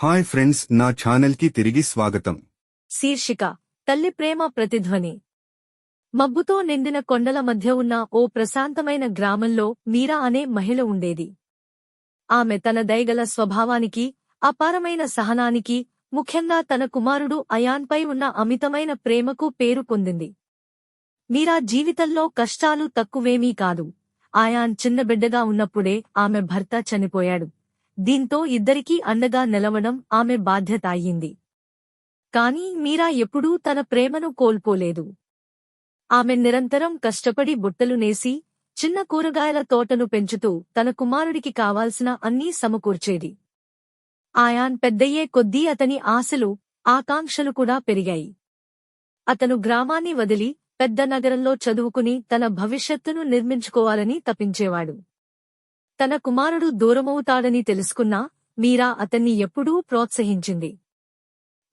Hi friends, నా ఛానల్కి తిరిగి స్వాగతం. శీర్షిక: తల్లి ప్రేమ ప్రతిధ్వని. మబ్బుతో నిండిన కొండల మధ్య ఉన్న ఓ ప్రశాంతమైన గ్రామంలో మీరా అనే మహిళ ఉండేది. ఆమె తన దయగల స్వభావానికి, అపారమైన సహనానికి, ముఖ్యంగా తన కుమారుడు అయాన్పై ఉన్న అమితమైన ప్రేమకు పేరు పొందింది. మీరా జీవితంలో కష్టాలు తక్కువేమీ కాదు. అయాన్ చిన్నబిడ్డగా ఉన్నప్పుడే ఆమె భర్త చనిపోయాడు. దీంతో ఇద్దరికీ అండగా నిలవడం ఆమె బాధ్యత అయ్యింది. కాని మీరా ఎప్పుడూ తన ప్రేమను కోల్పోలేదు. ఆమె నిరంతరం కష్టపడి బుట్టలు నేసి, చిన్న కూరగాయల తోటను పెంచుతూ తన కుమారుడికి కావాల్సిన అన్నీ సమకూర్చేది. అయాన్ పెద్దయ్యే కొద్దీ అతని ఆశలు, ఆకాంక్షలు కూడా పెరిగాయి. అతను గ్రామాన్ని వదిలి పెద్ద నగరంలో చదువుకుని తన భవిష్యత్తును నిర్మించుకోవాలని తపించేవాడు. తన కుమారుడు దూరమవుతాడని తెలుసుకున్నా మీరా అతన్ని ఎప్పుడూ ప్రోత్సహించింది.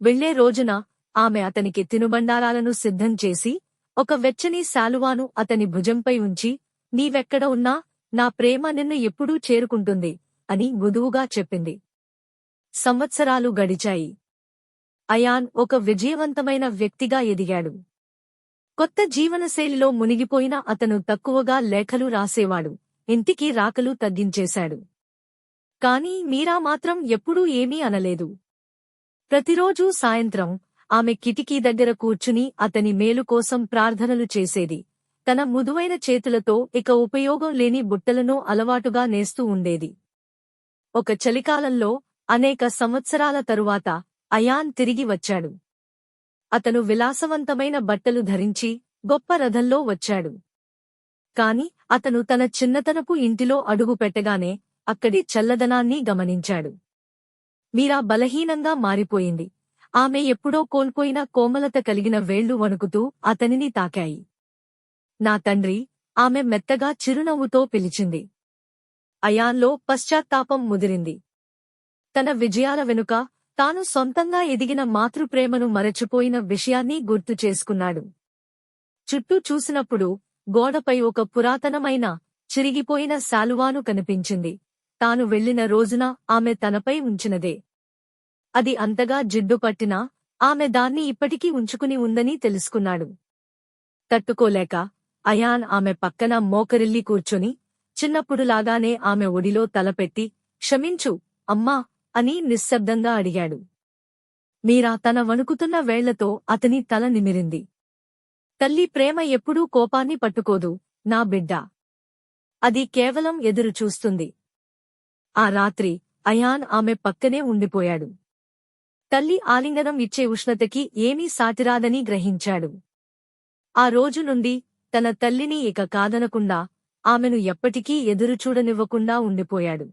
వెళ్లే రోజున ఆమె అతనికి తినుబండారాలను సిద్ధం చేసి, ఒక వెచ్చని శాలువాను అతని భుజంపై ఉంచి, నీవెక్కడ ఉన్నా నా ప్రేమ నిన్ను ఎప్పుడూ చేరుకుంటుంది అని మృదువుగా చెప్పింది. సంవత్సరాలు గడిచాయి. అయాన్ ఒక విజయవంతమైన వ్యక్తిగా ఎదిగాడు. కొత్త జీవనశైలిలో మునిగిపోయిన అతను తక్కువగా లేఖలు రాసేవాడు, ఇంటికి రాకలు తగ్గించేశాడు. కాని మీరా మాత్రం ఎప్పుడూ ఏమీ అనలేదు. ప్రతిరోజూ సాయంత్రం ఆమె కిటికీ దగ్గర కూర్చుని అతని మేలు కోసం ప్రార్థనలు చేసేది. తన మృదువైన చేతులతో ఇక ఉపయోగం లేని బుట్టలను అలవాటుగా నేస్తూ ఉండేది. ఒక చలికాలంలో, అనేక సంవత్సరాల తరువాత అయాన్ తిరిగి వచ్చాడు. అతను విలాసవంతమైన బట్టలు ధరించి గొప్ప రథంలో వచ్చాడు. కాని అతను తన చిన్నతనపు ఇంటిలో అడుగు పెట్టగానే అక్కడి చల్లదనాన్ని గమనించాడు. మీరా బలహీనంగా మారిపోయింది. ఆమె ఎప్పుడో కోల్పోయిన కోమలత కలిగిన వేళ్లు వణుకుతూ అతనిని తాకాయి. నా తండ్రి, ఆమె మెత్తగా చిరునవ్వుతో పిలిచింది. అయాన్లో పశ్చాత్తాపం ముదిరింది. తన విజయాల వెనుక తాను సొంతంగా ఎదిగిన మాతృప్రేమను మరచిపోయిన విషయాన్ని గుర్తు చేసుకున్నాడు. చుట్టూ చూసినప్పుడు గోడపై ఒక పురాతనమైన, చిరిగిపోయిన శాలువాను కనిపించింది. తాను వెళ్లిన రోజున ఆమె తనపై ఉంచినదే. అది అంతగా జిడ్డుపట్టినా ఆమె దాన్ని ఇప్పటికీ ఉంచుకుని ఉందని తెలుసుకున్నాడు. తట్టుకోలేక అయాన్ ఆమె పక్కన మోకరిల్లి కూర్చొని, చిన్నప్పుడులాగానే ఆమె ఒడిలో తలపెట్టి, క్షమించు, అమ్మా అని నిశ్శబ్దంగా అడిగాడు. మీరా తన వణుకుతున్న వేళ్లతో అతని తల నిమిరింది. తల్లి ప్రేమ ఎప్పుడూ కోపాన్ని పట్టుకోదు, నా బిడ్డ. అది కేవలం ఎదురు చూస్తుంది. ఆ రాత్రి అయాన్ ఆమె పక్కనే ఉండిపోయాడు. తల్లి ఆలింగనం ఇచ్చే ఉష్ణతకి ఏమీ సాటిరాదని గ్రహించాడు. ఆ రోజు నుండి తన తల్లిని ఇక కాదనకుండా, ఆమెను ఎప్పటికీ ఎదురుచూడనివ్వకుండా ఉండిపోయాడు.